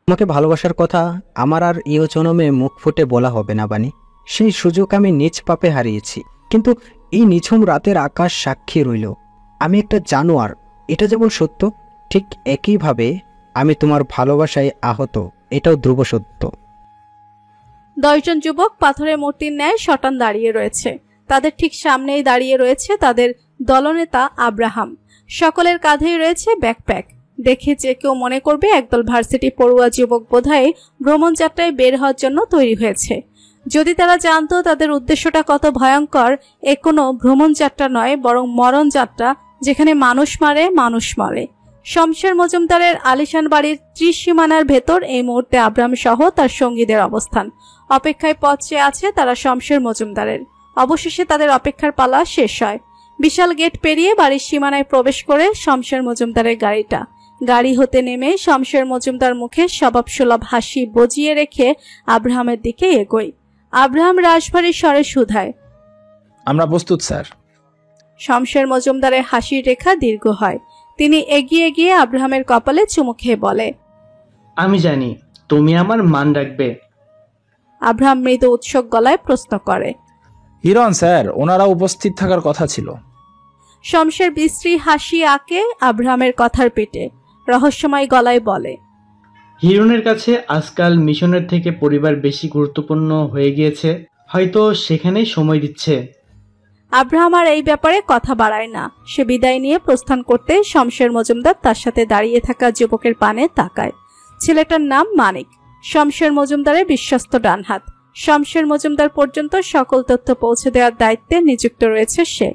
তোমাকে ভালোবাসার কথা আমার আর ইহ জনমে মুখ ফুটে বলা হবে না বানি। সেই সুযোগ আমি নিজ পাপে হারিয়েছি, কিন্তু এই নিঝুম রাতের আকাশ সাক্ষী রইল আমি একটা জানোয়ার। এটা যেমন সত্য, ঠিক একইভাবে আমি তোমার ভালোবাসায় আহত, এটাও ধ্রুব সত্য। 10 জন যুবক পাথরের মূর্তির ন্যায় শটান দাঁড়িয়ে রয়েছে। তাদের ঠিক সামনেই দাঁড়িয়ে রয়েছে তাদের দলনেতা আব্রাহাম। সকলের কাঁধেই রয়েছে ব্যাকপ্যাক। দেখে যে কেউ মনে করবে একদল ভার্সিটি পড়ুয়া যুবক বোধহয় ভ্রমণ যাত্রায় বের হওয়ার জন্য তৈরি হয়েছে। যদি তারা জানতো তাদের উদ্দেশ্যটা কত ভয়ঙ্কর, এ কোনো ভ্রমণ যাত্রা নয়, বরং মরণ যাত্রা, যেখানে মানুষ মারে মানুষ মরে। শমশের মজুমদারের আলিশান বাড়ির ত্রিসীমানার ভেতর এই মুহূর্তে আব্রাহাম সহ তার সঙ্গীদের অবস্থান। অপেক্ষায় পথ চেয়ে আছে তারা শমশের মজুমদারের। অবশেষে তাদের অপেক্ষার পালা শেষ হয়। বিশাল গেট পেরিয়ে বাড়ির সীমানায় প্রবেশ করে শমশের মজুমদারের গাড়িটা। গাড়ি হতে নেমে শমশের মজুমদার মুখে স্বভাবসুলভ হাসি বজিয়ে রেখে আব্রাহামের দিকে এগোয়। আব্রাহাম রাশভারী স্বরে শুধায়, আমরা প্রস্তুত স্যার। শমশের মজুমদারের হাসির রেখা দীর্ঘ হয়। তিনি এগিয়ে গিয়ে আব্রাহামের কপালে চুমু খেয়ে বলে, আমি জানি তুমি আমার মান রাখবে। আব্রাহাম মৃদু উৎসুক গলায় প্রশ্ন করে, হিরণ স্যার, ওনারা উপস্থিত থাকার কথা ছিল। শমশের বিশ্রী হাসি আঁকে আব্রাহামের কথার পেটে, রহস্যময় গলায় বলে, হিরণের কাছে আজকাল মিশনের থেকে পরিবার বেশি গুরুত্বপূর্ণ হয়ে গিয়েছে, হয়তো সেখানেই সময় দিচ্ছে। আব্রাহাম আর এই ব্যাপারে কথা বাড়ায় না। সে বিদায় নিয়ে প্রস্থান করতে শমশের মজুমদার তার সাথে দাঁড়িয়ে থাকা যুবকের পানে তাকায়। ছেলেটার নাম মানিক, শমশের মজুমদারের বিশ্বস্ত ডানহাত। শমশের মজুমদার পর্যন্ত সকল তথ্য পৌঁছে দেওয়ার দায়িত্বে নিযুক্ত রয়েছে সে।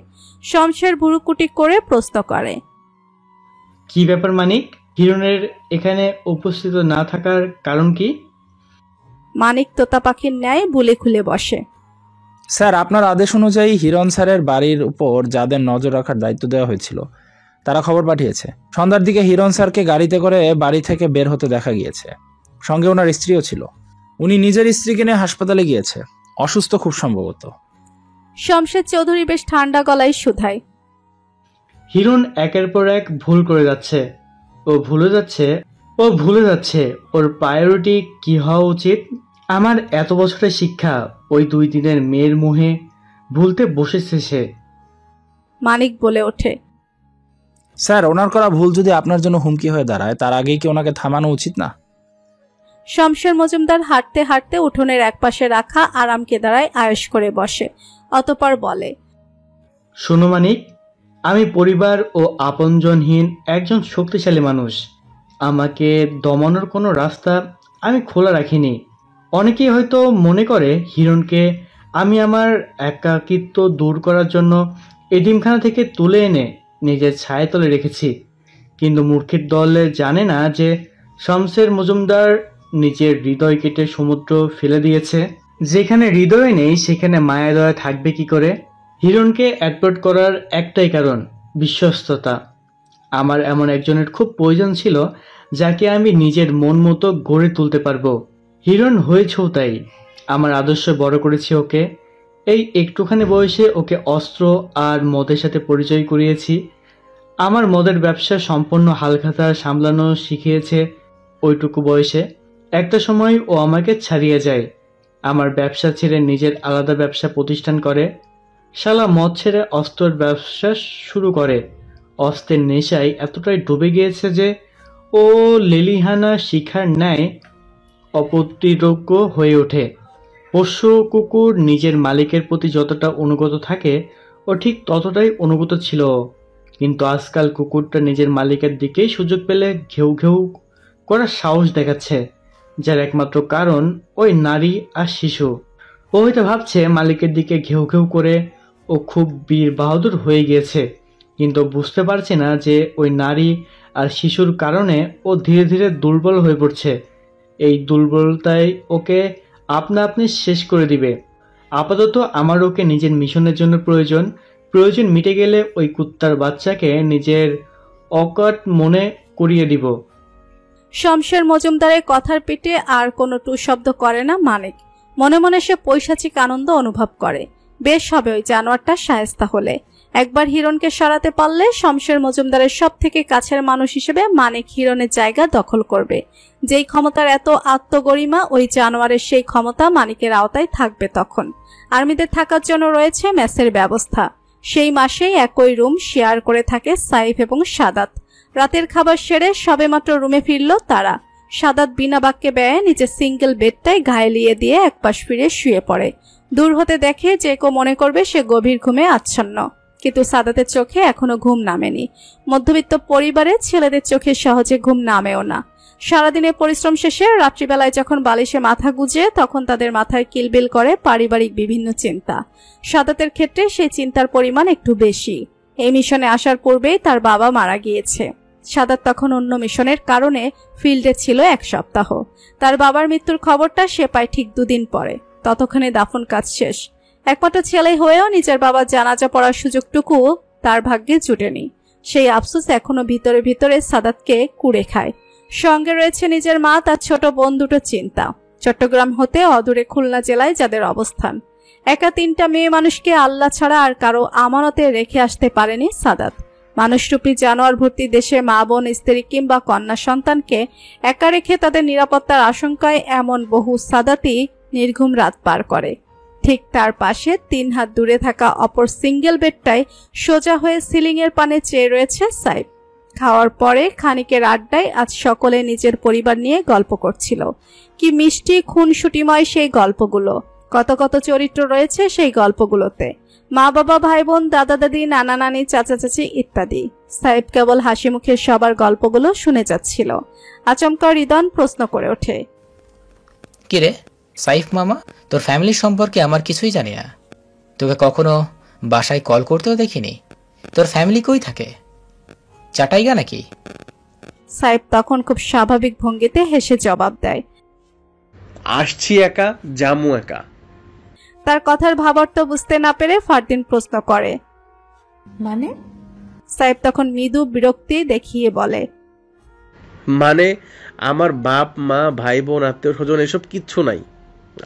শমশের ভুরুকুটি করে প্রশ্ন করে, কি ব্যাপার মানিক, হিরণের এখানে উপস্থিত না থাকার কারণ কি? মানিক তোতা পাখির ন্যায় বুলে খুলে বসে। স্যার, আপনার আদেশ অনুযায়ী হিরণ স্যারের বাড়ির উপর যাদের নজর রাখার দায়িত্ব দেওয়া হয়েছিল তারা খবর পাঠিয়েছে। সন্ধ্যার দিকে হিরণ স্যারকে গাড়িতে করে বাড়ি থেকে বের হতে দেখা গিয়েছে। সঙ্গে ওনার স্ত্রীও ছিল। উনি নিজের স্ত্রীকে নিয়ে হাসপাতালে গিয়েছে, অসুস্থ খুব সম্ভবত। শমশের চৌধুরী বেশ ঠান্ডা গলায় শুধায়, হিরণ একের পর এক ভুল করে যাচ্ছে। ও ভুলে যাচ্ছে ওর প্রায়োরিটি কি হওয়া উচিত। আমার এত বছরের শিক্ষা ওই 2 দিনের মেয়ের মোহে ভুলতে বসেছে সে। মানিক বলে ওঠে, স্যার, ওনার করা ভুল যদি আপনার জন্য হুমকি হয়ে দাঁড়ায় তার আগেই কি ওনাকে থামানো উচিত না? শমশের মজুমদার হাঁটতে হাঁটতে উঠোনের একপাশে রাখা আরাম কেদারায় আয়েশ করে বসে। অতঃপর বলে, শোনো মানিক, আমি পরিবার ও আপনজনহীন একজন শক্তিশালী মানুষ। আমাকে দমানোর কোনো রাস্তা আমি খোলা রাখিনি। অনেকেই হয়তো মনে করে হিরণকে আমি আমার একাকিত্ব দূর করার জন্য এতিমখানা থেকে তুলে এনে নিজের ছায়া তলে রেখেছি, কিন্তু মূর্খের দলে জানে না যে শমশের মজুমদার নিজের হৃদয় কেটে সমুদ্র ফেলে দিয়েছে। যেখানে হৃদয় নেই সেখানে মায়া দয়া থাকবে কি করে? হিরণকে অ্যাডপ্ট করার একটাই কারণ, বিশ্বস্ততা। আমার এমন একজনের খুব প্রয়োজন ছিল যাকে আমি নিজের মন মতো গড়ে তুলতে পারবো। হিরণ হয়েছেও তাই। আমার আদর্শ বড় করেছি ওকে। এই একটুখানি বয়সে ওকে অস্ত্র আর মদের সাথে পরিচয় করিয়েছি। আমার মদের ব্যবসা সম্পূর্ণ হালখাতা সামলানো শিখিয়েছে ওইটুকু বয়সে। একটা সময় ও আমাকে ছাড়িয়ে যায়, আমার ব্যবসা ছেড়ে নিজের আলাদা ব্যবসা প্রতিষ্ঠান করে। শালা মদ ছেড়ে অস্ত্রের ব্যবসা শুরু করে। অস্ত্রের নেশায় এতটাই ডুবে গিয়েছে যে ও লেলিহানা শিখার ন্যায় অপ্রতিরোধ্য হয়ে ওঠে। পোষ্য কুকুর নিজের মালিকের প্রতি যতটা অনুগত থাকে ও ঠিক ততটাই অনুগত ছিল। কিন্তু আজকাল কুকুরটা নিজের মালিকের দিকেই সুযোগ পেলে ঘেউ ঘেউ করার সাহস দেখাচ্ছে, যার একমাত্র কারণ ওই নারী আর শিশু। ও হয়তো ভাবছে মালিকের দিকে ঘেউ ঘেউ করে ও খুব বীর বাহাদুর হয়ে গিয়েছে, কিন্তু বুঝতে পারছে না যে ওই নারী আর শিশুর কারণে ও ধীরে ধীরে দুর্বল হয়ে পড়ছে। এই দুর্বলতাই ওকে আপনা আপনি শেষ করে দিবে। আপাতত আমার ওকে নিজের মিশনের জন্য প্রয়োজন মিটে গেলে ওই কুত্তার বাচ্চাকে নিজের অকাট মনে করিয়ে দিব। শমশের মজুমদারের কথার পিঠে আর কোনো টু শব্দ করে না মানিক। মনে মনে সে পৈশাচিক আনন্দ অনুভব করে। বেশ হবে ওই জানোয়ারটা শায়েস্তা হলে। একবার হিরণকে সরাতে পারলে শমশের মজুমদারের সব থেকে কাছের মানুষ হিসেবে মানিক হিরণের জায়গা দখল করবে। যেই ক্ষমতার এত আত্মগরিমা, ওই জানোয়ারের সেই ক্ষমতা মানিকের আওতায় থাকবে তখন। আর্মিদের থাকার জন্য রয়েছে মেসের ব্যবস্থা। সেই মাসেই একই রুম শেয়ার করে থাকে সাইফ এবং সাদাত। রাতের খাবার সেরে সবেমাত্র রুমে ফিরল তারা। সাদাত বিনা বাক্যে ব্যয়ে নিজের সিঙ্গেল বেডটায় ঘায়েলিয়ে দিয়ে একপাশ ফিরে শুয়ে পড়ে। দূর হতে দেখে যে কেউ মনে করবে সে গভীর ঘুমে আচ্ছন্ন, কিন্তু সাদাতের চোখে এখনো ঘুম নামেনি। মধ্যবিত্ত পরিবারের ছেলেদের চোখে সহজে ঘুম নামেও না। সারাদিনের পরিশ্রম শেষে রাত্রিবেলায় যখন বালিশে মাথা গুজে, তখন তাদের মাথায় কিলবিল করে পারিবারিক বিভিন্ন চিন্তা। সাদাতের ক্ষেত্রে সেই চিন্তার পরিমাণ একটু বেশি। এই মিশনে আসার পূর্বেই তার বাবা মারা গিয়েছে। সাদাত তখন অন্য মিশনের কারণে ফিল্ডে ছিল 1 সপ্তাহ। তার বাবার মৃত্যুর খবরটা সে পায় ঠিক 2 দিন পরে। ততক্ষণে দাফন কাজ শেষ। একমাত্র ছেলে হয়েও নিজের বাবার জানাজা পড়ার সুযোগটুকু তার ভাগ্যে জুটেনি। সেই আফসোস এখনো ভিতরে ভিতরে সাদাতকে কুড়ে খায়। সঙ্গে রয়েছে নিজের মা, তার ছোট বোন দুটো চিন্তা। চট্টগ্রাম হতে অদূরে খুলনা জেলায় যাদের অবস্থান। একা 3টা মেয়ে মানুষকে আল্লাহ ছাড়া আর কারো আমানতে রেখে আসতে পারেনি সাদাত। মানুষরূপী জানোয়ার ভর্তি দেশে মা, বোন, স্ত্রী কিংবা কন্যা সন্তানকে একা রেখে তাদের নিরাপত্তার আশঙ্কায় এমন বহু সাদাতই নির্ঘুম রাত পার করে। ঠিক তার পাশে 3 হাত দূরে থাকা অপর সিঙ্গেল বেডটায় সোজা হয়ে সিলিংয়ের পানে চেয়ে রয়েছে সাইফ। খাওয়ার পরে খানিকের আড্ডায় আজ সকলে নিজের পরিবার নিয়ে গল্প করছিল। কি মিষ্টি খুনসুটিময় সেই গল্পগুলো! কত কত চরিত্র রয়েছে সেই গল্পগুলোতে। মা বাবা, ভাই বোন, দাদা দাদি, নানা নানি, চাচা চাচি ইত্যাদি। সাইফ কেবল হাসি মুখে সবার গল্পগুলো শুনে যাচ্ছিল। আচমকা রিদন প্রশ্ন করে ওঠে, কিরে সাইফ মামা, তোর ফ্যামিলির সম্পর্কে আমার কিছুই জানি না। তোকে কখনো বাসায় কল করতেও দেখিনি। তোর ফ্যামিলি কই থাকে? চাটাইগা নাকি? সাইফ তখন খুব স্বাভাবিক ভঙ্গিতে হেসে জবাব দেয়, আসছি একা, জামু একা। তার কথার ভাবার্থ বুঝতে না পেরে ফারদিন প্রশ্ন করে, মানে? সাইফ তখন মৃদু বিরক্তি দেখিয়ে বলে, মানে আমার বাপ মা, ভাই বোন, আত্মীয় স্বজন এসব কিচ্ছু নাই।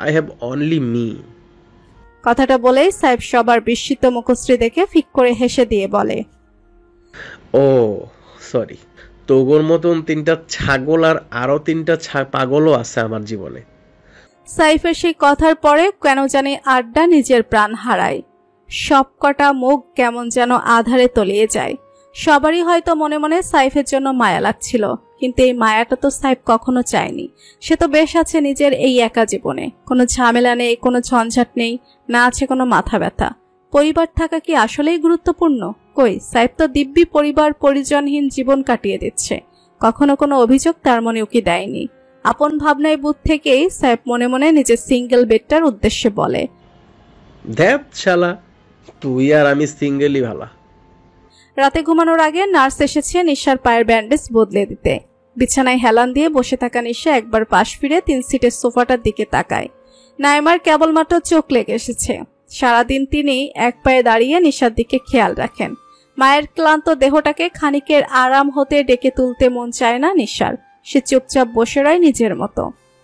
I have only me. কথাটা বলেই সাইফ সবার বিস্মিত মুখশ্রী দেখে ফিক করে হেসে দিয়ে বলে, ও সরি, তোগোর মতন 3টা ছাগল আর আরো 3টা পাগলও আছে আমার জীবনে। সাইফের সেই কথার পরে কেন জানি আড্ডা নিজের প্রাণ হারায়। সবকটা মুখ কেমন যেন আধারে তলিয়ে যায়। সবারই হয়তো মনে মনে সাইফের জন্য মায়া লাগছিল, কিন্তু এই মায়াটা তো সাইফ কখনো চায়নি। সে তো বেশ আছে নিজের এই একা জীবনে। কোনো ঝামেলা নেই, কোনো ঝঞ্ঝাট নেই, না আছে কোনো মাথা ব্যথা। পরিবার থাকা কি আসলেই গুরুত্বপূর্ণ? কই, সাইফ তো দিব্যি পরিবার পরিজনহীন জীবন কাটিয়ে দিচ্ছে। কখনো কোনো অভিযোগ তার মনে উকি দেয়নি। আপন ভাবনায় বুধ থেকেই সাইফ মনে মনে নিজের সিঙ্গেল বেডটার উদ্দেশ্যে বলে, দেখ শালা, তুই আর আমি সিঙ্গেলই ভালা। রাতে ঘুমানোর আগে নার্স এসেছে নিশার পায়ের ব্যান্ডেজ বদলে দিতে। বিছানায় হেলান দিয়ে বসে থাকা নিশা একবার পাশ ফিরে 3 সিটের সোফাটার দিকে তাকায়। নাইমার কেবলমাত্র চোখ লেগে এসেছে। সারাদিন তিনি এক পায়ে দাঁড়িয়ে নিশার দিকে খেয়াল রাখেন। মায়ের ক্লান্ত দেহটাকে খানিকের আরাম হতে ডেকে তুলতে মন চায় না নিশার। সে চুপচাপ বসে রয় নিজের মতো।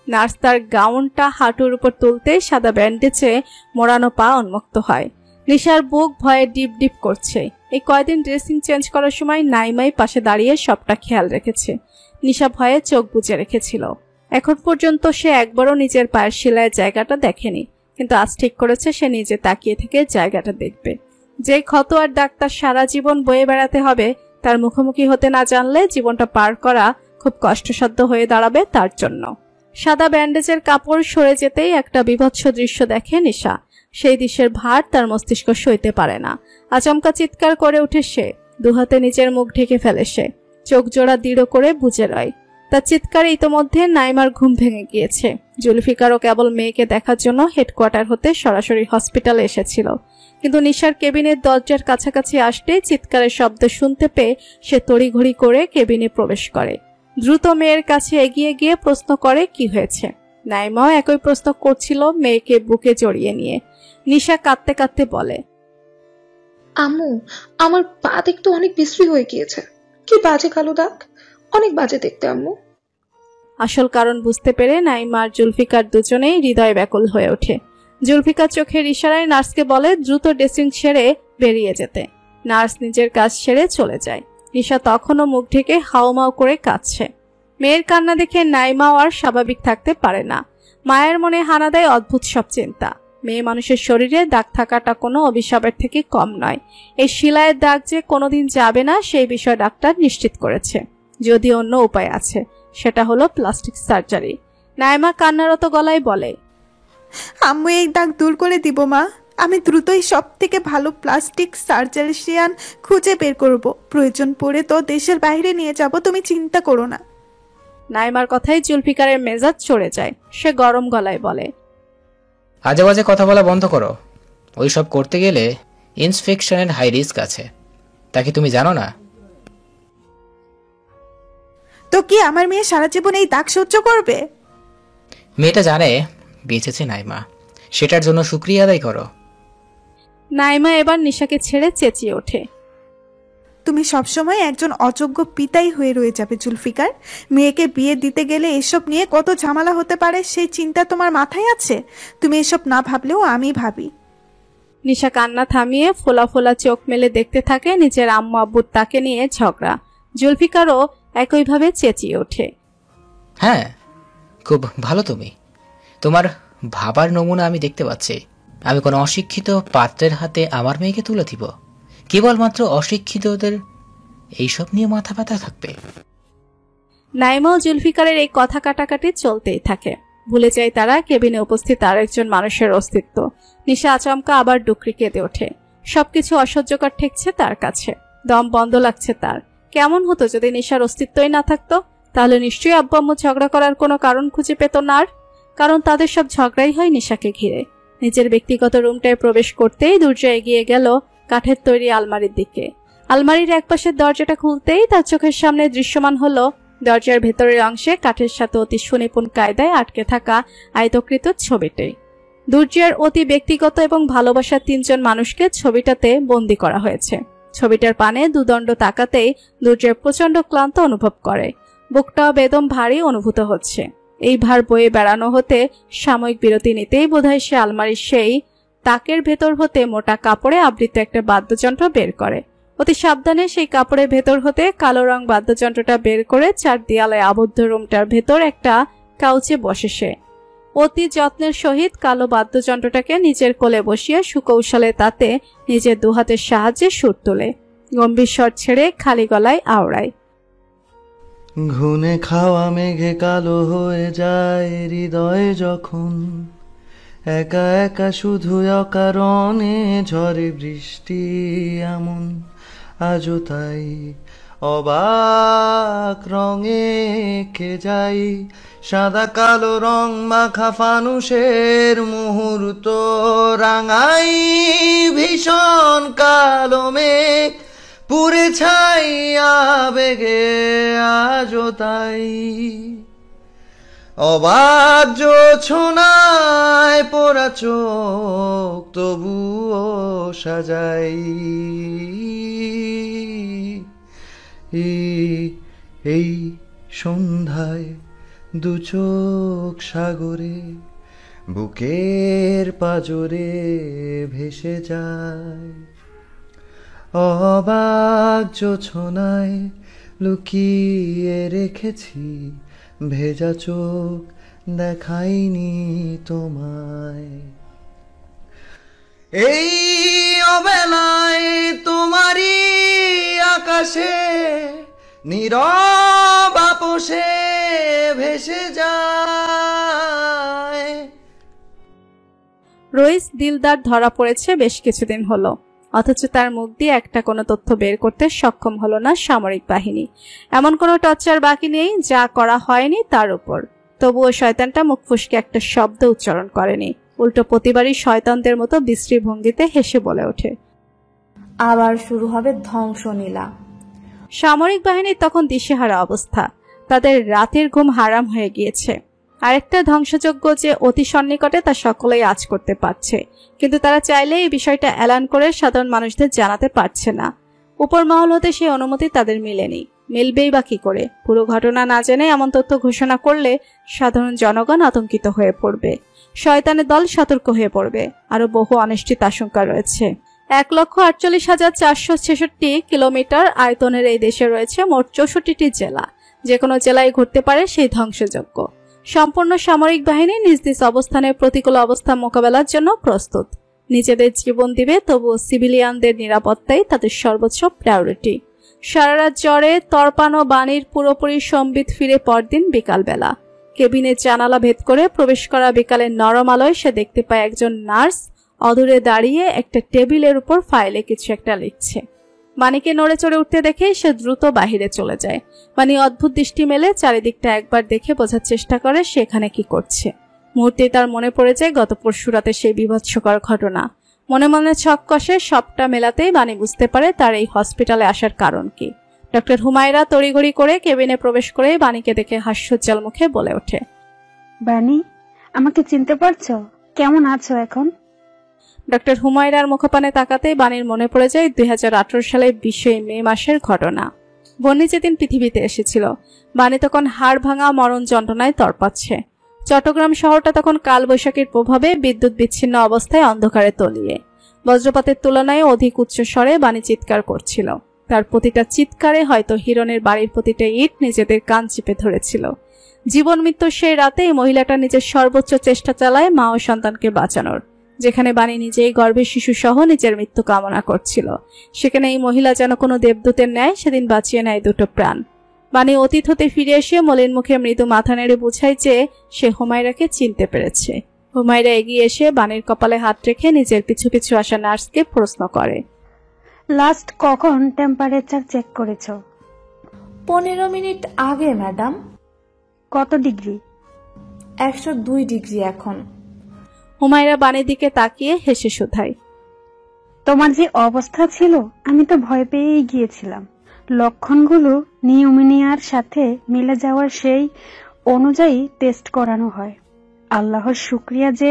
নার্স তার গাউনটা হাঁটুর উপর তুলতেই সাদা ব্যান্ডেজে মোড়ানো পা উন্মুক্ত হয়। নিশার বুক ভয়ে ডিপ ডিপ করছে। এই কয়দিন ড্রেসিং চেঞ্জ করার সময় নাইমাই পাশে দাঁড়িয়ে সবটা খেয়াল রেখেছে। নিশা ভয়ে চোখ বুজে রেখেছিল। এখন পর্যন্ত সে একবারও নিজের পায়ের সেলাইয়ের জায়গাটা দেখেনি, কিন্তু আজ ঠিক করেছে সে নিজে তাকিয়ে থেকে জায়গাটা দেখবে। যে ক্ষত আর ডাক্তার সারা জীবন বয়ে বেড়াতে হবে, তার মুখোমুখি হতে না জানলে জীবনটা পার করা খুব কষ্টসাধ্য হয়ে দাঁড়াবে তার জন্য। সাদা ব্যান্ডেজের কাপড় সরে যেতেই একটা বিভৎস দৃশ্য দেখে নিশা। সেই দৃশ্যের ভার তার মস্তিষ্ক সইতে পারে না। আচমকা চিৎকার করে উঠে সে। দুহাতে নিজের মুখ ঢেকে ফেলে সে। চোখ জোড়া দৃঢ় করে বুঝে রয়। তার চিৎকারে ইতোমধ্যে নাইমার ঘুম ভেঙে গিয়েছে। জুলফিকারও কেবল মেয়েকে দেখার জন্য হেডকোয়ার্টার হতে সরাসরি হসপিটালে এসেছিল, কিন্তু নিশার কেবিনের দরজার কাছাকাছি আসতেই চিৎকারের শব্দ শুনতে পেয়ে সে তড়িঘড়ি করে কেবিনে প্রবেশ করে। দ্রুত মেয়ের কাছে এগিয়ে গিয়ে প্রশ্ন করে কি হয়েছে। নাইমাও একই প্রশ্ন করছিল মেয়েকে বুকে জড়িয়ে নিয়ে। নিশা কাঁদতে কাঁদতে বলে, আম্মু, আমার পা দেখতে অনেক বিশ্রী হয়ে গিয়েছে। কি বাজে কালো দাগ, অনেক বাজে দেখতে আম্মু। আসল কারণ বুঝতে পেরে নাইমা আর জুলফিকার দুজনেই হৃদয় ব্যাকুল হয়ে ওঠে। জুলফিকার চোখের ইশারায় নার্সকে বলে দ্রুত ড্রেসিং সেরে বেরিয়ে যেতে। নার্স নিজের কাজ সেরে চলে যায়। নিশা তখনও মুখ ঢেকে হাউমাউ করে কাঁদছে। মেয়ের কান্না দেখে নাইমাও আর স্বাভাবিক থাকতে পারে না। মায়ের মনে হানা দেয় অদ্ভুত সব চিন্তা। মেয়ে মানুষের শরীরে দাগ থাকাটা কোনো অভিশাপের থেকে কম নয়। এই শিলায়ের দাগ যে কোনোদিন যাবে না সেই বিষয়ে ডাক্তার নিশ্চিত করেছে। যদি অন্য উপায় আছে, সেটা হলো প্লাস্টিক সার্জারি। নাইমা কান্নারত গলায় বলে, আম্মু এই দাগ দূর করে দিব মা। আমি দ্রুতই সব থেকে ভালো প্লাস্টিক সার্জারিশিয়ান খুঁজে বের করব। প্রয়োজন পড়ে তো দেশের বাইরে নিয়ে যাব, তুমি চিন্তা করো না। নাইমার কথায় জুলফিকারের মেজাজ চড়ে যায়। সে গরম গলায় বলে, আজে বাজে কথা বলা বন্ধ করো। ওইসব করতে গেলে ইনফেকশনের হাই রিস্ক আছে, তা কি তুমি জানো না? তো কি আমার মেয়ে সারা জীবন এই দাগ সহ্য করবে? মেয়েটা জানে বেঁচেছে নাইমা, সেটার জন্য শুকরিয়া আদায় করো। নাইমা এবার নিশাকে ছেড়ে চেঁচিয়ে ওঠে, তুমি সবসময় একজন অযোগ্য পিতাই হয়ে রয়ে যাবে জুলফিকার। মেয়েকে বিয়ে দিতে গেলে এসব নিয়ে কত ঝামেলা হতে পারে সেই চিন্তা তোমার মাথায় আছে? তুমি এসব না ভাবলেও আমি ভাবি। নিশা কান্না থামিয়ে ফোলা ফোলা চোখ মেলে দেখতে থাকে নিজের আম্মু আব্বুর তাকে নিয়ে ঝগড়া। জুলফিকারও একইভাবে চেঁচিয়ে ওঠে, হ্যাঁ, খুব ভালো। তুমি তোমার ভাবার নমুনা আমি দেখতে পাচ্ছি। আমি কোনো অশিক্ষিত পাত্রের হাতে আমার মেয়েকে তুলে দিব? কেবলমাত্র অশিক্ষিতদের এইসব নিয়ে মাথা ব্যথা থাকবে। নাইমা ও জুলফিকারের এই কথা কাটাকাটি চলতেই থাকে। ভুলে যায় তারা কেবিনে উপস্থিত আরেকজন মানুষের অস্তিত্ব। নিশা আচমকা আবার ডুকরি কেঁদে ওঠে। সবকিছু অসহ্যকর ঠেকছে তার কাছে। দম বন্ধ লাগছে তার। কেমন হতো যদি নিশার অস্তিত্বই না থাকতো? তাহলে নিশ্চয়ই আব্বু আম্মু ঝগড়া করার কোনো কারণ খুঁজে পেত না আর। কারণ তাদের সব ঝগড়াই হয় নিশাকে ঘিরে। নিজের ব্যক্তিগত রুমটায় প্রবেশ করতেই দুর্জা এগিয়ে গেল কাঠের তৈরি আলমারির দিকে। আলমারির একপাশের দরজাটা খুলতেই তার চোখের সামনে দৃশ্যমান হলো দরজার ভেতরের অংশে কাঠের সাথে অতি সুনিপুণ কায়দায় আটকে থাকা আয়তকৃত ছবিটি। দুর্জয়ের অতি ব্যক্তিগত এবং ভালোবাসার 3 জন মানুষকে ছবিটাতে বন্দী করা হয়েছে। ছবিটার পানে দুদণ্ড তাকাতেই দুর্জয় প্রচন্ড ক্লান্ত অনুভব করে। বুকটাও বেদম ভারী অনুভূত হচ্ছে। এই ভার বয়ে বেড়ানো হতে সাময়িক বিরতি নিতেই বোধহয় সে আলমারির সেই তাকের ভেতর হতে মোটা কাপড়ে আবৃত একটা বাদ্যযন্ত্র বের করে। অতি সাবধানে সেই কাপড়ের ভেতর হতে কালো রং বাদ্যযন্ত্রটা বের করে 4 দেয়ালে আবদ্ধ রুমটার ভেতর একটা কাউচে বসে সে। অতি যত্নের সহিত কালো বাদ্যযন্ত্রটাকে নিজের কোলে বসিয়ে সুকৌশলে তাতে নিজের 2 হাতের সাহায্যে সুর তোলে। গম্ভীর স্বর ছেড়ে খালি গলায় আওড়ায়, ঘুনে খাওয়া মেঘে কালো হয়ে যায় হৃদয় যখন, একা একা শুধু অকারণে ঝরে বৃষ্টি এমন। আজও তাই অবাক রঙে কে যাই, সাদা কালো রং মাখা ফানুষের মুহূর্ত রাঙাই। ভীষণ কালো মেঘ পুরে ছাই আবেগে আজও তাই, অবাক জোছনায় পোড়া চোখ তবুও সাজাই। এই সন্ধ্যায় 2 চোখ সাগরে বুকের পাজরে ভেসে যায়। অবাক জোছনায় লুকিয়ে রেখেছি ভেজা চোখ, দেখাইনি তোমায়। এই অবেলায় তোমারই আকাশে নীরব আপোষে ভেসে যায়। রইস দিলদার ধরা পড়েছে বেশ কিছুদিন হলো, অথচ তার মুখ দিয়ে একটা কোনো তথ্য বের করতে সক্ষম হলো না সামরিক বাহিনী। এমন কোনো টর্চার বাকি নেই যা করা হয়নি তার উপর। তবুও শয়তানটা মুখ ফুসকে একটা শব্দ উচ্চারণ করেনি। উল্টো প্রতিবারই শয়তানদের মতো বিশ্রী ভঙ্গিতে হেসে বলে ওঠে, আবার শুরু হবে ধ্বংসলীলা। সামরিক বাহিনীর তখন দিশেহারা অবস্থা। তাদের রাতের ঘুম হারাম হয়ে গিয়েছে। আরেকটা ধ্বংসযজ্ঞ যে অতি সন্নিকটে তা সকলেই আজ করতে পারছে, কিন্তু তারা চাইলে এই বিষয়টা এলান করে সাধারণ মানুষদের জানাতে পারছে না। উপর মহল হতে সেই অনুমতি তাদের মিলেনি। মিলবেই বা কি করে? পুরো ঘটনা না জেনে এমন তথ্য ঘোষণা করলে সাধারণ জনগণ আতঙ্কিত হয়ে পড়বে, শয়তানের দল সতর্ক হয়ে পড়বে, আরো বহু অনিশ্চিত আশঙ্কা রয়েছে। 1,48,466 কিলোমিটার আয়তনের এই দেশে রয়েছে মোট 64টি জেলা। যে কোনো জেলায় ঘটতে পারে সেই ধ্বংসযজ্ঞ। সম্পূর্ণ সামরিক বাহিনী নিজ নিজ অবস্থানে প্রতিকূল অবস্থা মোকাবেলার জন্য প্রস্তুত। নিজেদের জীবন দিবে, তবুও সিভিলিয়ানদের নিরাপত্তাই তাদের সর্বোচ্চ প্রায়োরিটি। সারারাত জ্বরে তরপানো বাণীর পুরোপুরি সম্বিত ফিরে পরদিন বিকালবেলা। কেবিনের জানালা ভেদ করে প্রবেশ করা বিকালের নরম আলোয় সে দেখতে পায় একজন নার্স অদূরে দাঁড়িয়ে একটা টেবিলের উপর ফাইলে কিছু একটা লিখছে। বাণীকে নড়ে চড়ে উঠতে দেখে সে দ্রুত বাহিরে চলে যায়। বাণী অদ্ভুত দৃষ্টি মেলে চারিদিকটা একবার দেখে বোঝার চেষ্টা করে সে এখানে কি করছে। মুহূর্তেই তার মনে পড়ে যায় গত পরশু রাতে সেই বিভৎসকর ঘটনা। মনে মনে ছক কষে সবটা মেলাতেই বাণী বুঝতে পারে তার এই হসপিটালে আসার কারণ কি। ডক্টর হুমায়রা তড়িঘড়ি করে কেবিনে প্রবেশ করে বাণীকে দেখে হাস্যোজ্জ্বল মুখে বলে ওঠে, বাণী, আমাকে চিনতে পারছো? কেমন আছো এখন? ডক্টর হুমায়রার মুখপানে তাকাতেই বাণীর মনে পড়ে যায় 2018 সালের 20 মে মাসের ঘটনা। বন্নি যেদিন পৃথিবীতে এসেছিল, বাণী তখন হাড় ভাঙা মরণ যন্ত্রণায় তড়পাচ্ছে। চট্টগ্রাম শহরটা তখন কালবৈশাখীর প্রভাবে বিদ্যুৎ বিচ্ছিন্ন অবস্থায় অন্ধকারে তলিয়ে। বজ্রপাতের তুলনায় অধিক উচ্চ স্বরে বাণী চিৎকার করছিল। তার প্রতিটা চিৎকারে হয়তো হিরণের বাড়ির প্রতিটা ইট নিজেদের কান চিপে ধরেছিল। জীবন মৃত্যুর সেই রাতে এই মহিলাটা নিজের সর্বোচ্চ চেষ্টা চালায় মা ও সন্তানকে বাঁচানোর। যেখানে বাণী নিজেই গর্ভের শিশু সহ নিজের মৃত্যু কামনা করছিল, সেখানে এই মহিলা যেন কোনো দেবদূতের ন্যায় সেদিন বাঁচিয়ে নেয় দুটো প্রাণ। বাণী অতীত হতে ফিরে এসে মলিন মুখে মৃদু মাথা নেড়ে বুঝায় যে সে হুমায়রাকে চিনতে পেরেছে। হুমায়রা এগিয়ে এসে বাণীর কপালে হাত রেখে নিজের পিছু পিছু আসা নার্সকে প্রশ্ন করে, লাস্ট কখন টেম্পারেচার চেক করেছো? 15 মিনিট আগে ম্যাডাম। কত ডিগ্রি? 102 ডিগ্রি এখন। হুমায়রা বাণীর দিকে তাকিয়ে হেসে শোধায়, তোমার যে অবস্থা ছিল আমি তো ভয় পেয়েই গিয়েছিলাম। লক্ষণগুলো নিউমোনিয়ার সাথে মিলে যাওয়ার সেই অনুযায়ী টেস্ট করানো হয়। আল্লাহর শুকরিয়া যে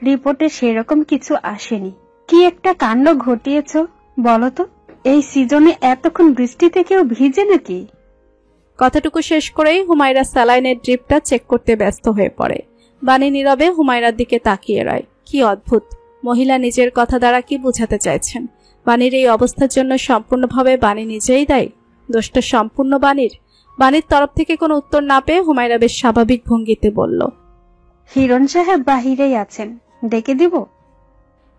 রিপোর্টে সেরকম কিছু আসেনি। কি একটা কাণ্ড ঘটিয়েছ বলো তো? এই সিজনে এতক্ষণ বৃষ্টিতে কেউ ভিজে নাকি? কথাটুকু শেষ করেই হুমায়রা স্যালাইনের ড্রিপটা চেক করতে ব্যস্ত হয়ে পড়ে। বাণী নীরবে হুমায়রার দিকে তাকিয়ে রয়। কি অদ্ভুত, মহিলা নিজের কথা দ্বারা কি বোঝাতে চাইছেন? বাণীর এই অবস্থার জন্য সম্পূর্ণভাবে বাণী নিজেই দায়ী? দোষটা সম্পূর্ণ বাণীর? বাণীর তরফ থেকে কোনো উত্তর না পেয়ে হুমায়রা বেশ স্বাভাবিক ভঙ্গিতে বলল, হিরণ সাহেব বাহিরেই আছেন, ডেকে দিব?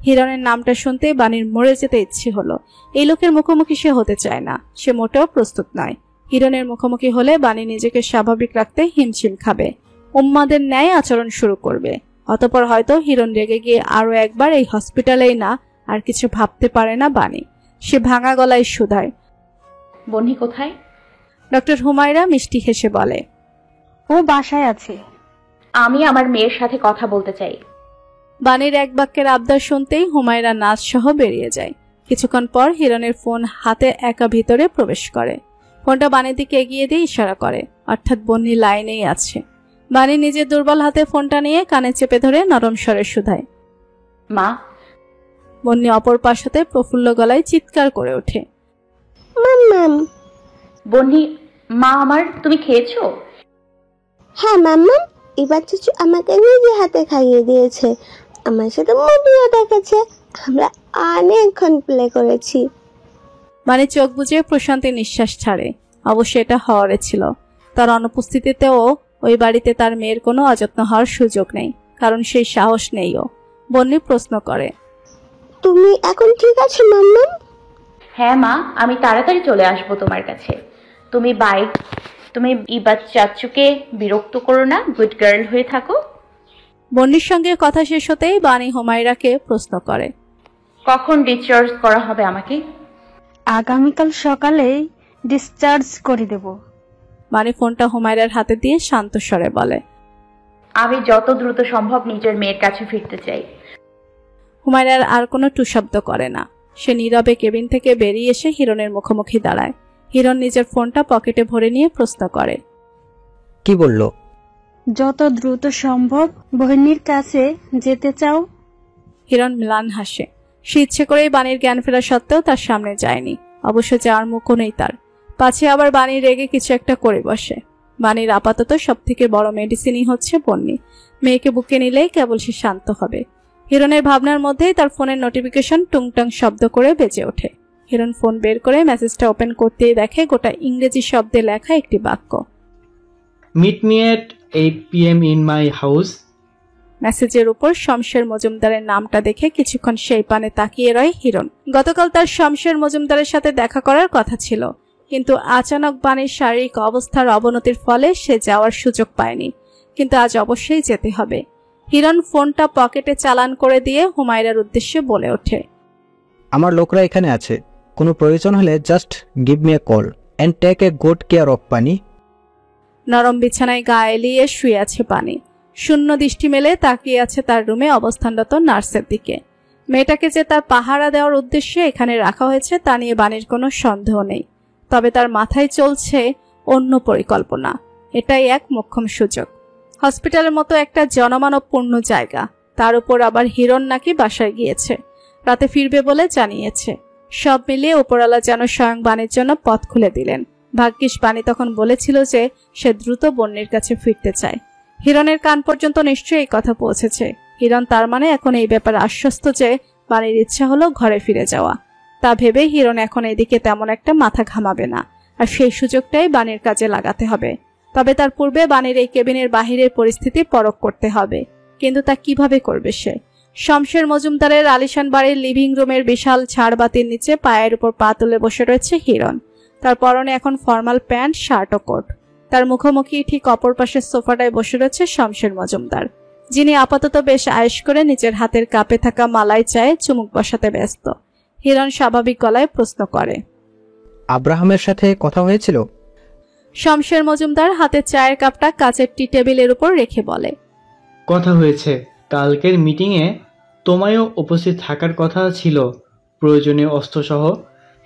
হিরণের নামটা শুনতে বাণীর মরে যেতে ইচ্ছে হলো। এই লোকের মুখোমুখি সে হতে চায় না, সে মোটেও প্রস্তুত নয়। হিরণের মুখোমুখি হলে বাণী নিজেকে স্বাভাবিক রাখতে হিমশিম খাবে, উম্মাদের ন্যায় আচরণ শুরু করবে। অতঃপর হয়তো হিরণ রেগে গিয়ে আরো একবার এই হসপিটালেই না আর কিছু ভাবতে পারে না বাণী। সে ভাঙা গলায় শুধায়, বন্নি কোথায়? ডক্টর হুমায়রা মিষ্টি হেসে বলে, ও বাসায় আছে। আমি আমার মেয়ের সাথে কথা বলতে চাই। বাণীর এক বাক্যের আবদার শুনতেই হুমায়রা নাচ সহ বেরিয়ে যায়। কিছুক্ষণ পর হিরণের ফোন হাতে একা ভিতরে প্রবেশ করে। ফোনটা বাণীর দিকে এগিয়ে দিয়ে ইশারা করে, অর্থাৎ বন্নি লাইনেই আছে। বাণী নিজের দুর্বল হাতে ফোনটা নিয়ে কানে চেপে ধরে নরম স্বরে শুধায়, মা। বন্নি অপর পাশ হতে প্রফুল্ল গলায় চিৎকার করে ওঠে, মাম্মাম। বন্নি, মা আমার, তুমি খেয়েছো? হ্যাঁ মাম্মাম, এবার চাচু আমাকে নিজে হাতে খাইয়ে দিয়েছে। আমার সাথে মুভিও দেখেছে, আমরা অনেকক্ষণ প্লে করেছি। বাণী চোখ বুজে প্রশান্তি নিঃশ্বাস ছাড়ে। অবশ্য এটা হওয়ারে ছিল। তার অনুপস্থিতিতেও ওই বাড়িতে তার মেয়ের কোনো অযত্ন হওয়ার সুযোগ নেই, কারণ সেই সাহস নেইও। বন্নি প্রশ্ন করে, তুমি এখন ঠিক আছো মাম্মাম? হ্যাঁ মা, আমি তাড়াতাড়ি চলে আসবো তোমার কাছে। তুমি ইবাদ চাচুকে বিরক্ত করো না, গুড গার্ল হয়ে থাকো। বন্নির সঙ্গে কথা শেষ হতেই বাণী হুমায়রাকে প্রশ্ন করে, কখন ডিসচার্জ করা হবে আমাকে? আগামীকাল সকালে ডিসচার্জ করে দেব। বাণী ফোনটা হুমায়রার হাতে দিয়ে শান্ত স্বরে বলে, আমি যত দ্রুত সম্ভব নিজের মেয়ের কাছে ফিরতে চাই। হুমায়রার আর কোনো টুশব্দ করে না। সে নীরবে কেবিন থেকে বেরিয়ে এসে হিরণের মুখোমুখি দাঁড়ায়। হিরণ নিজের ফোনটা পকেটে ভরে নিয়ে প্রশ্ন করে, কি বলল? যত দ্রুত সম্ভব বহিনীর কাছে যেতে চাও। হিরণ ম্লান হাসে। সে ইচ্ছে করেই বাণীর জ্ঞান ফেরা সত্ত্বেও তার সামনে যায়নি। অবশ্য যাওয়ার মুখও নেই তার। পাছে আবার বাণীর রেগে কিছু একটা করে বসে। বাণীর আপাতত সব থেকে বড় মেডিসিনই হচ্ছে বন্নি। মেয়েকে বুকে নিলেই কেবল সে শান্ত হবে। হিরণের ভাবনার মধ্যেই তার ফোনের নোটিফিকেশন টুংটাং শব্দ করে বেজে ওঠে। হিরণ ফোন বের করে মেসেজটা ওপেন করতেই দেখে গোটা ইংরেজি শব্দে লেখা একটি বাক্য, meet me at 8 PM in my house. মেসেজের উপর শমশের মজুমদারের নামটা দেখে কিছুক্ষণ সেই পানে তাকিয়ে রয় হিরণ। গতকাল তার শমশের মজুমদারের সাথে দেখা করার কথা ছিল, কিন্তু আচানক বাণীর শারীরিক অবস্থার অবনতির ফলে সে যাওয়ার সুযোগ পায়নি। কিন্তু আজ অবশ্যই যেতে হবে। হিরণ ফোনটা পকেটে চালান করে দিয়ে হুমায়রার উদ্দেশ্যে বলে ওঠে, আমার লোকরা এখানে আছে, কোনো প্রয়োজন হলে just give me a call and take a good care of পানি। নরম বিছানায় গা এলিয়ে শুয়ে আছে পানি। শূন্য দৃষ্টি মেলে তাকিয়ে আছে তার রুমে অবস্থানরত নার্সের দিকে। মেয়েটাকে যে তার পাহারা দেওয়ার উদ্দেশ্যে এখানে রাখা হয়েছে তা নিয়ে বাণীর কোনো সন্দেহ নেই, তবে তার মাথায় চলছে অন্য পরিকল্পনা। এটাই এক মোক্ষম সুযোগ। হসপিটালের মতো একটা জনমানবপূর্ণ জায়গা, তার উপর আবার হিরণ নাকি বাসায় গিয়েছে, রাতে ফিরবে বলে জানিয়েছে। সব মিলিয়ে উপরওয়ালা যেন স্বয়ং বাণীর জন্য পথ খুলে দিলেন। ভাগ্যিস বাণী তখন বলেছিল যে সে দ্রুত বন্যের কাছে ফিরতে চায়। হিরণের কান পর্যন্ত নিশ্চয়ই এই কথা পৌঁছেছে। হিরণ তার মানে এখন এই ব্যাপারে আশ্বস্ত যে বাণীর ইচ্ছা হলো ঘরে ফিরে যাওয়া। তা ভেবে হিরণ এখন এদিকে তেমন একটা মাথা ঘামাবে না, আর সেই সুযোগটাই বাণীর কাজে লাগাতে হবে। তবে তার পূর্বে বাণীর এই কেবিনের বাহিরের পরিস্থিতি পরখ করতে হবে। কিন্তু তা কিভাবে করবে সে? শমশের মজুমদারের আলিশান বাড়ির লিভিং রুমের বিশাল ঝাড়বাতির নিচে পায়ের উপর পা তুলে বসে রয়েছে হিরণ। তার পরনে এখন ফর্মাল প্যান্ট, শার্ট ও কোট। তার মুখোমুখি ঠিক অপর পাশের সোফাটায় বসে রয়েছে শমশের মজুমদার, যিনি আপাতত বেশ আয়েশ করে নিজের হাতের কাপে থাকা মালাই চায়ে চুমুক বসাতে ব্যস্ত। হিরণ স্বাভাবিক গলায় প্রশ্ন করে, আব্রাহামের সাথে কথা হয়েছিল? শমশের মজুমদার হাতে চায়ের কাপটা কাচের টি টেবিলের উপর রেখে বলে, কথা হয়েছে। কালকের মিটিংয়ে তোমায়ও উপস্থিত থাকার কথা ছিল, প্রয়োজনীয় অস্ত্রসহ।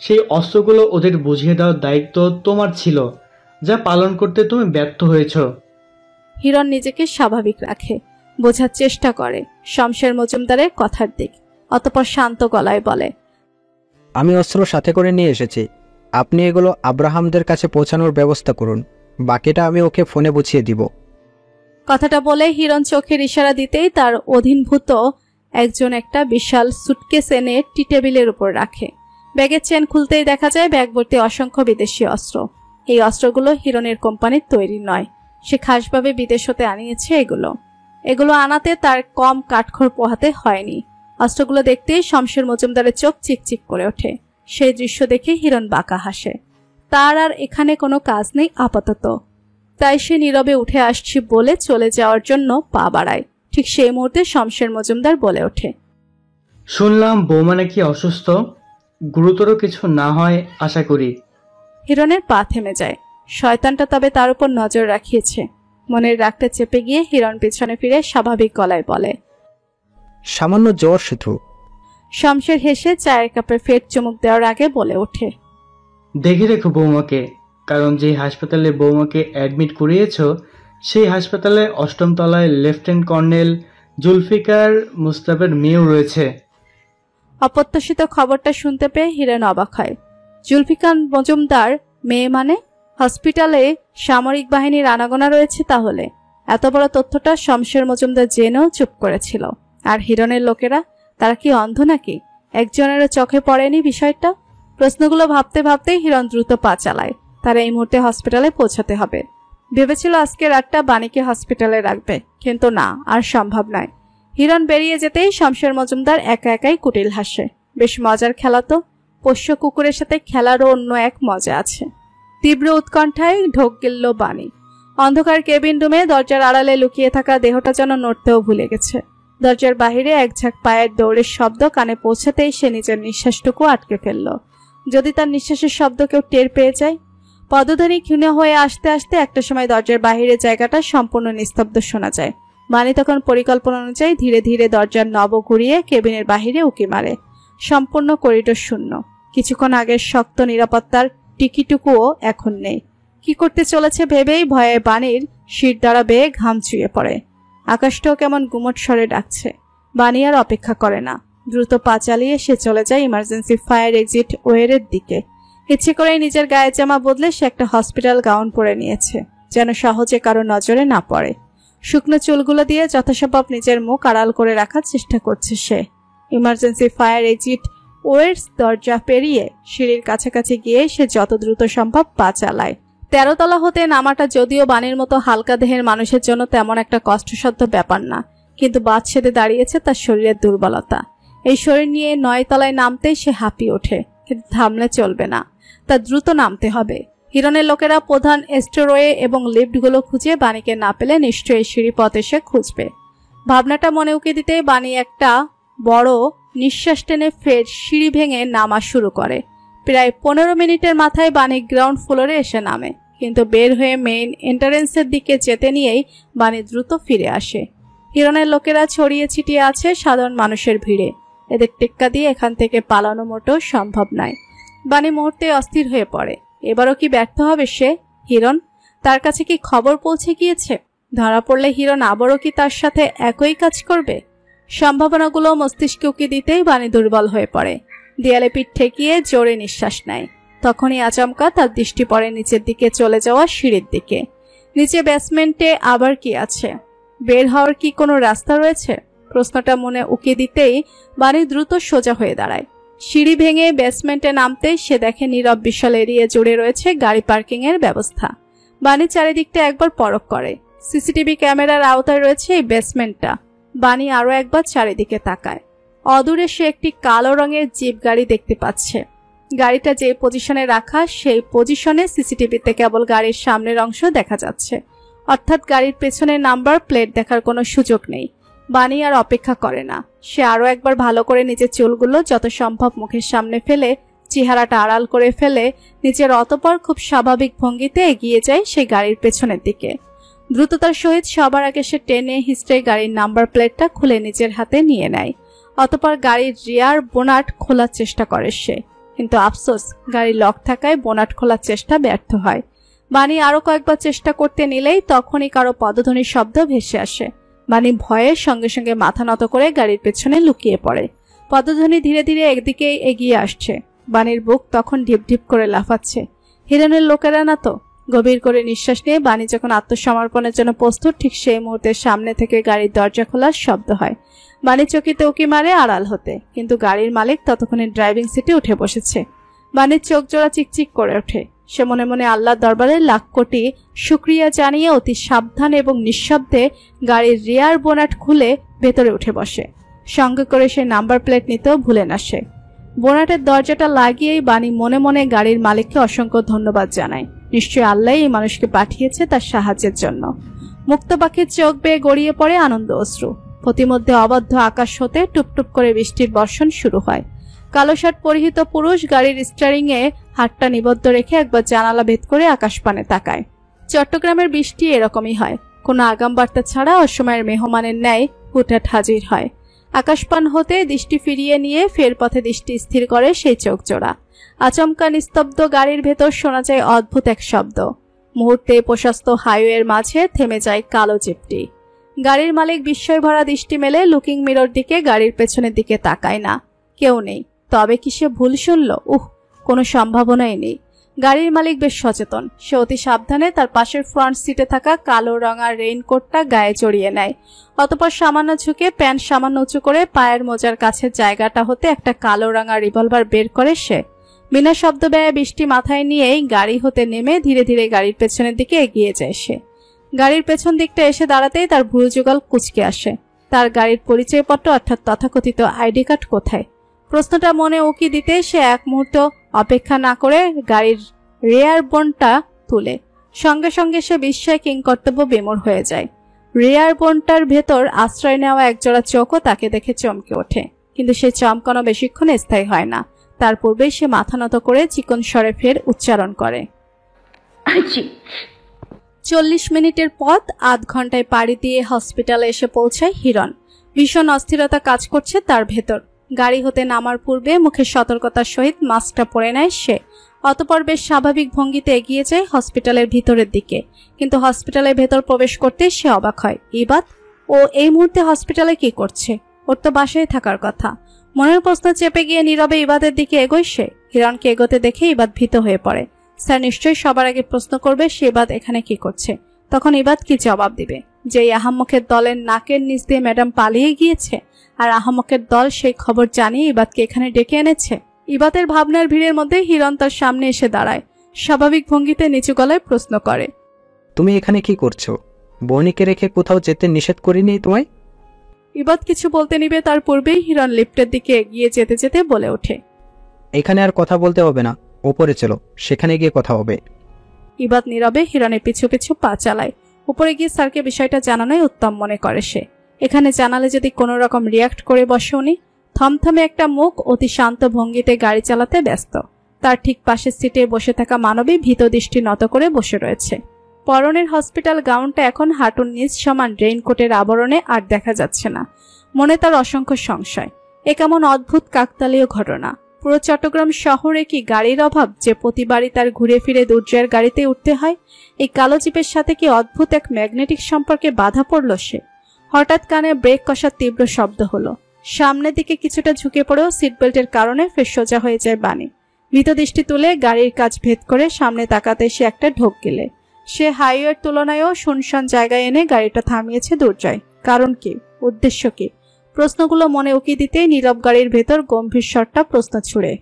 সেই অস্ত্রগুলো ওদের বুঝিয়ে দেওয়ার দায়িত্ব তোমার ছিল, যা পালন করতে তুমি ব্যর্থ হয়েছ। হিরণ নিজেকে স্বাভাবিক রাখে, বোঝার চেষ্টা করে শমশের মজুমদারের কথার দিক। অতঃপর শান্ত গলায় বলে, আমি অস্ত্র সাথে করে নিয়ে এসেছি, আপনি এগুলো আব্রাহামদের কাছে পৌঁছানোর ব্যবস্থা করুন, বাকিটা আমি ওকে ফোনে বুঝিয়ে দিব। কথাটা বলে হিরণ চোখের ইশারা দিতেই তার অধীনভূত একজন একটা বিশাল সুটকেস এনে টি টেবিলের উপর রাখে। ব্যাগের চেন খুলতেই দেখা যায় ব্যাগ ভর্তি অসংখ্য বিদেশি অস্ত্র। এই অস্ত্রগুলো হিরণের কোম্পানির তৈরি নয়, সে খাসভাবে বিদেশ হতে আনিয়েছে এগুলো আনাতে তার কম কাঠখড় পোহাতে হয়নি। অস্ত্রগুলো দেখতেই শমশের মজুমদারের চোখ চিকচিক করে ওঠে। সেই দৃশ্য দেখে হিরণ বাঁকা হাসে। তার আর এখানে কোনো কাজ নেই আপাতত, তাই সে নীরবে উঠে আসছি বলে চলে যাওয়ার জন্য পা বাড়ায়। ঠিক সেই মুহূর্তে শমশের মজুমদার বলে ওঠে, শুনলাম বৌমা নাকি অসুস্থ, গুরুতর কিছু না হয় আশা করি। হিরণের পা থেমে যায়। শয়তানটা তবে তার উপর নজর রাখিয়েছে। মনের রাগটা চেপে গিয়ে হিরণ পিছনে ফিরে স্বাভাবিক গলায় বলে, সামান্য জ্বর শুধু। শমশের হেসে চায়ের কাপে ফের চুমুক দেওয়ার আগে বলে ওঠে, দেখে রেখো বৌমাকে, কারণ যে হাসপাতালে বৌমাকে অ্যাডমিট করিয়েছ সেই হাসপাতালে 8ম তলায় লেফটেন্যান্ট কর্নেল জুলফিকার মুস্তাফের মেয়েও রয়েছে। অপ্রত্যাশিত খবরটা শুনতে পেয়ে হিরণ অবাক হয়। জুলফিকার মজুমদার মেয়ে মানে? হসপিটালে সামরিক বাহিনীর আনাগোনা রয়েছে তাহলে? এত বড় তথ্যটা শমশের মজুমদার জেনেও চুপ করেছিল। আর হিরণের লোকেরা, তারা কি অন্ধ নাকি? একজনেরও চোখে পড়েনি বিষয়টা? প্রশ্নগুলো ভাবতে ভাবতেই হিরণ দ্রুত পা চালায়। তার এই মুহূর্তে হসপিটালে পৌঁছাতে হবে। ভেবেছিল আজকে রাতটা বাণীকে হসপিটালে রাখবে, কিন্তু না, আর সম্ভব নয়। হিরণ বেরিয়ে যেতেই শমশের মজুমদার একা একাই কুটিল হাসে। বেশ মজার খেলা তো। পোষ্য কুকুরের সাথে খেলারও অন্য এক মজা আছে। তীব্র উৎকণ্ঠায় ঢোক গেল বাণী। অন্ধকার কেবিন রুমে দরজার আড়ালে লুকিয়ে থাকা দেহটা যেন নড়তেও ভুলে গেছে। দরজার বাহিরে এক ঝাঁক পায়ের দৌড়ের শব্দ কানে পৌঁছাতেই সে নিজের নিঃশ্বাসটুকু আটকে ফেলল। যদি তার নিঃশ্বাসের শব্দ কেউ টের পেয়ে যায়? পদধ্বনি ক্ষীণ হয়ে আসতে আসতে একটা সময় দরজার বাহিরের জায়গাটা সম্পূর্ণ নিস্তব্ধ শোনা যায়। বাণী তখন পরিকল্পনা অনুযায়ী ধীরে ধীরে দরজার নব ঘুরিয়ে কেবিনের বাহিরে উঁকি মারে। সম্পূর্ণ করিডোর শূন্য। কিছুক্ষণ আগের শক্ত নিরাপত্তার টিকিটুকুও এখন নেই। কি করতে চলেছে ভেবেই ভয়ে বাণীর শির দ্বারা বেয়ে ঘাম চুইয়ে পড়ে। আকাশটাও কেমন গুমট স্বরে ডাকছে। বাণী আর অপেক্ষা করে না, দ্রুত পা চালিয়ে সে চলে যায় ইমার্জেন্সি ফায়ার এক্সিট ওয়ের দিকে। ইচ্ছে করেই নিজের গায়ের জামা বদলে সে একটা হসপিটাল গাউন পরে নিয়েছে, যেন সহজে কারো নজরে না পড়ে। শুকনো চুলগুলো দিয়ে যথাসম্ভব নিজের মুখ আড়াল করে রাখার চেষ্টা করছে সে। ইমার্জেন্সি ফায়ার এক্সিট ওয়েটস দরজা পেরিয়ে সিঁড়ির কাছাকাছি গিয়ে সে যত দ্রুত সম্ভব পা চালায়। 13 তলা হতে নামাটা যদিও বাণীর মতো হালকা দেহের মানুষের জন্য তেমন একটা কষ্টসাধ্য ব্যাপার না, কিন্তু বাদ সেদে দাঁড়িয়েছে তার শরীরের দুর্বলতা। এই শরীর নিয়ে 9 তলায় নামতেই সে হাঁপিয়ে ওঠে, কিন্তু থামলে চলবে না, তা দ্রুত নামতে হবে। হিরণের লোকেরা প্রধান স্টোরওয়ে এবং লিফটগুলো খুঁজে বাণীকে না পেলে নিশ্চয়ই সিঁড়িপথ এসে খুঁজবে। ভাবনাটা মনে উকি দিতেই বাণী একটা বড় নিঃশ্বাস টেনে ফের সিঁড়ি ভেঙে নামা শুরু করে। প্রায় 15 মিনিটের মাথায় বাণী গ্রাউন্ড ফ্লোরে এসে নামে, কিন্তু বের হয়ে মেইন এন্ট্রান্সের দিকে যেতে নিয়েই বাণী দ্রুত ফিরে আসে। হিরণের লোকেরা ছড়িয়ে ছিটিয়ে আছে সাধারণ মানুষের ভিড়ে, এদের টেক্কা দিয়ে এখান থেকে পালানো মোটেও সম্ভব নয়। বাণী মুহূর্তে অস্থির হয়ে পড়ে। এবারও কি ব্যর্থ হবে সে? হিরণ তার কাছে কি খবর পৌঁছে গিয়েছে? ধরা পড়লে হিরণ আবারও কি তার সাথে একই কাজ করবে? সম্ভাবনাগুলো মস্তিষ্কে উকি দিতেই বাণী দুর্বল হয়ে পড়ে, দেয়ালে পিঠ ঠেকিয়ে জোরে নিঃশ্বাস নেয়। তখনই আচমকা তার দৃষ্টি পড়ে নিচের দিকে চলে যাওয়া সিঁড়ির দিকে। নিচে বেসমেন্টে আবার কি আছে? বের হওয়ার কি কোনো রাস্তা রয়েছে? প্রশ্নটা মনে উকি দিতেই বাণী দ্রুত সোজা হয়ে দাঁড়ায়। সিঁড়ি ভেঙে বেসমেন্টে নামতেই সে দেখে নীরব বিশাল এরিয়া জুড়ে রয়েছে গাড়ি পার্কিং এর ব্যবস্থা। বাণী চারিদিকটা একবার পরখ করে। সিসিটিভি ক্যামেরার আওতায় রয়েছে এই বেসমেন্টটা। বাণী আরো একবার চারিদিকে তাকায়। অদূরে সে একটি কালো রঙের জিপ গাড়ি দেখতে পাচ্ছে। গাড়িটা যে পজিশনে রাখা সেই পজিশনে সিসিটিভিতে কেবল গাড়ির সামনের অংশ দেখা যাচ্ছে, অর্থাৎ গাড়ির পেছনের নাম্বার প্লেট দেখার কোনো সুযোগ নেই। বাণী আর অপেক্ষা করে না, সে আরো একবার ভালো করে নিজের চুলগুলো যত সম্ভব মুখের সামনে ফেলে চেহারাটা আড়াল করে ফেলে নিজের অতঃপর খুব স্বাভাবিক ভঙ্গিতে এগিয়ে যায় সেই গাড়ির পেছনের দিকে। দ্রুততার সহিত সবার আগে সে টেনে হিস্ট্রে গাড়ির নাম্বার প্লেটটা খুলে নিজের হাতে নিয়ে নেয়। অতঃপর গাড়ির রিয়ার বোনাট খোলার চেষ্টা করে সে, কিন্তু আফসোস গাড়ির লক থাকায় বোনাট খোলার চেষ্টা ব্যর্থ হয়। বাণী আরো কয়েকবার চেষ্টা করতে নিলেই তখনই কারো পদধ্বনির শব্দ ভেসে আসে। বাণী ভয়ের সঙ্গে সঙ্গে মাথা নত করে গাড়ির পেছনে লুকিয়ে পড়ে। পদধ্বনি ধীরে ধীরে একদিকেই এগিয়ে আসছে। বাণীর বুক তখন ঢিপ ঢিপ করে লাফাচ্ছে। হিরণের লোকেরা না তো? গভীর করে নিঃশ্বাস নিয়ে বাণী যখন আত্মসমর্পণের জন্য প্রস্তুত, ঠিক সেই মুহূর্তে সামনে থেকে গাড়ির দরজা খোলার শব্দ হয়। বাণী চকিতে উকি মারে আড়াল হতে, কিন্তু গাড়ির মালিক ততক্ষণে ড্রাইভিং সিটে উঠে বসেছে। বাণীর চোখ জোড়া চিকচিক করে ওঠে। সে মনে মনে আল্লাহর দরবারে লাখ কোটি শুকরিয়া জানিয়ে অতি সাবধান এবং নিঃশব্দে গাড়ির রিয়ার বোনাট খুলে ভেতরে উঠে বসে। সঙ্গে করে সে নাম্বার প্লেট নিতেও ভুলে না সে। বোনাটের দরজাটা লাগিয়েই বাণী মনে মনে গাড়ির মালিককে অসংখ্য ধন্যবাদ জানায়। নিশ্চয়ই আল্লাহ এই মানুষকে পাঠিয়েছে তার সাহায্যের জন্য। মুক্ত পাখির চোখ বেয়ে গড়িয়ে পড়ে আনন্দ অশ্রু। প্রতিমধ্যে অবাধ্য আকাশ হতে টুপটুপ করে বৃষ্টির বর্ষণ শুরু হয়। কালো শার্ট পরিহিত পুরুষ গাড়ির স্টিয়ারিং এ হাতটা নিবদ্ধ রেখে একবার জানালা ভেদ করে আকাশপানে তাকায়। চট্টগ্রামের বৃষ্টি এরকমই হয়, কোনো আগাম বার্তা ছাড়া অসময়ের মেহমানের ন্যায় হুটহাট হাজির হয়। আকাশপান হতে দৃষ্টি ফিরিয়ে নিয়ে ফের পথে দৃষ্টি স্থির করে সেই চোখ জোড়া। আচমকা নিস্তব্ধ গাড়ির ভেতর শোনা যায় অদ্ভুত এক শব্দ। মুহূর্তে প্রশস্ত হাইওয়ের মাঝে থেমে যায় কালো জিপটি। গাড়ির মালিক বিস্ময় ভরা দৃষ্টি মেলে লুকিং মিরর দিকে গাড়ির পেছনের দিকে তাকায় না। কেউ নেই। তবে কি সে ভুল শুনল? কোনো সম্ভাবনাই নেই। গাড়ির মালিক বেশ সচেতন। সে অতি সাবধানে তার পাশের ফ্রন্ট সিটে থাকা কালো রঙা রেইনকোটটা গায়ে জড়িয়ে নেয়। অতঃপর সামান্য ঝুঁকে প্যান্ট সামান্য উঁচু করে পায়ের মোজার কাছে জায়গাটা হতে একটা কালো রঙা রিভলভার বের করে সে বিনা শব্দ ব্যয়ে বৃষ্টি মাথায় নিয়েই গাড়ি হতে নেমে ধীরে ধীরে গাড়ির পেছনের দিকে এগিয়ে যায় সে। গাড়ির পেছন দিকটা এসে দাঁড়াতেই তার ভুরু যুগল কুঁচকে আসে। তার গাড়ির পরিচয়পত্র অর্থাৎ তথাকথিত আইডি কার্ড কোথায়? প্রশ্নটা মনে উকি দিতে সে এক মুহূর্ত অপেক্ষা না করে গাড়ির রেয়ার বোনটা তুলে সঙ্গে সঙ্গে সে বিস্ময়ে কিংকর্তব্য বিমূঢ় হয়ে যায়। রেয়ার বোনটার ভেতর আশ্রয় নেওয়া একজোড়া চোখও তাকে দেখে চমকে ওঠে, কিন্তু সে চমকানো বেশিক্ষণ স্থায়ী হয় না। তার পূর্বেই সে মাথা নত করে চিকন স্বরে ফের উচ্চারণ করে, 40 মিনিটের পথ আধ ঘন্টায় পাড়ি দিয়ে হসপিটালে এসে পৌঁছায় হিরণ। ভীষণ অস্থিরতা কাজ করছে তার ভেতর। গাড়ি হতে নামার পূর্বে মুখে সতর্কতার সহিত মাস্কটা পরে নেয় সে। অতঃপর বেশ স্বাভাবিক ভঙ্গিতে এগিয়ে যায় হসপিটালের ভিতরের দিকে। কিন্তু হসপিটালের ভেতর প্রবেশ করতে সে অবাক হয়। ইবাদ ও এই মুহূর্তে হসপিটালে কি করছে? ওর তো বাসায় থাকার কথা। মনের প্রশ্ন চেপে গিয়ে নীরবে ইবাদের দিকে এগোয় সে। হিরণকে এগোতে দেখে ইবাদ ভীত হয়ে পড়ে। স্যার নিশ্চয়ই সবার আগে প্রশ্ন করবে সে ইবাদ এখানে কি করছে। তখন ইবাদ কি জবাব দিবে? যে এই আহাম্মকের দলের নাকের নিচ দিয়ে ম্যাডাম পালিয়ে গিয়েছে, আর আহাম্মকের দল সেই খবর জানিয়ে ইবাদকে এখানে ডেকে এনেছে। ইবাদের ভাবনার ভিড়ের মধ্যে হিরণ তার সামনে এসে দাঁড়ায়। স্বাভাবিক ভঙ্গিতে নিচু গলায় প্রশ্ন করে, তুমি এখানে কি করছো? বনিকে রেখে কোথাও যেতে নিষেধ করিনি তোমায়? ইবাদ কিছু বলতে নিবে তার পূর্বেই হিরণ লিফটের দিকে এগিয়ে যেতে যেতে বলে ওঠে, এখানে আর কথা বলতে হবে না, ওপরে চলো, সেখানে গিয়ে কথা হবে। ইবাদ নীরবে হিরণের পিছু পিছু পা চালায়। উপরে গিয়ে স্যারকে বিষয়টা জানানোই উত্তম মনে করে সে। এখানে জানালে যদি কোনো রকম রিয়াক্ট করে বসে উনি। থমথমে একটা মুখ, অতি শান্ত ভঙ্গিতে গাড়ি চালাতে ব্যস্ত। তার ঠিক পাশের সিটে বসে থাকা মানবী ভীত দৃষ্টি নত করে বসে রয়েছে। পরনের হসপিটাল গাউনটা এখন হাঁটুর নিচ সমান রেইনকোটের আবরণে আর দেখা যাচ্ছে না। মনে তার অসংখ্য সংশয়। এ কেমন অদ্ভুত কাকতালীয় ঘটনা। পুরো চট্টগ্রাম শহরে কি গাড়ির অভাব যে প্রতিবারই তার ঘুরে ফিরে দুর্জয়ের গাড়িতে উঠতে হয়? এই কালো জিপের সাথে কি অদ্ভুত এক ম্যাগনেটিক সম্পর্কে বাধা পড়ল সে? হঠাৎ কানে ব্রেক কষার তীব্র শব্দ হলো। সামনের দিকে কিছুটা ঝুঁকে পড়েও সিটবেল্টের কারণে ফের সোজা হয়ে যায় বাণী। ভীত দৃষ্টি তুলে গাড়ির কাজ ভেদ করে সামনে তাকাতে সে একটা ঢোক গেলে। সে হাইওয়ের তুলনায়ও শুনশান জায়গায় এনে গাড়িটা থামিয়েছে দুর্জয়। কারণ কি? উদ্দেশ্য কি? প্রশ্নগুলো মনে উকি দিতেই নীরব গাড়ির ভেতর গম্ভীর স্বরটা প্রশ্ন ছুড়ে,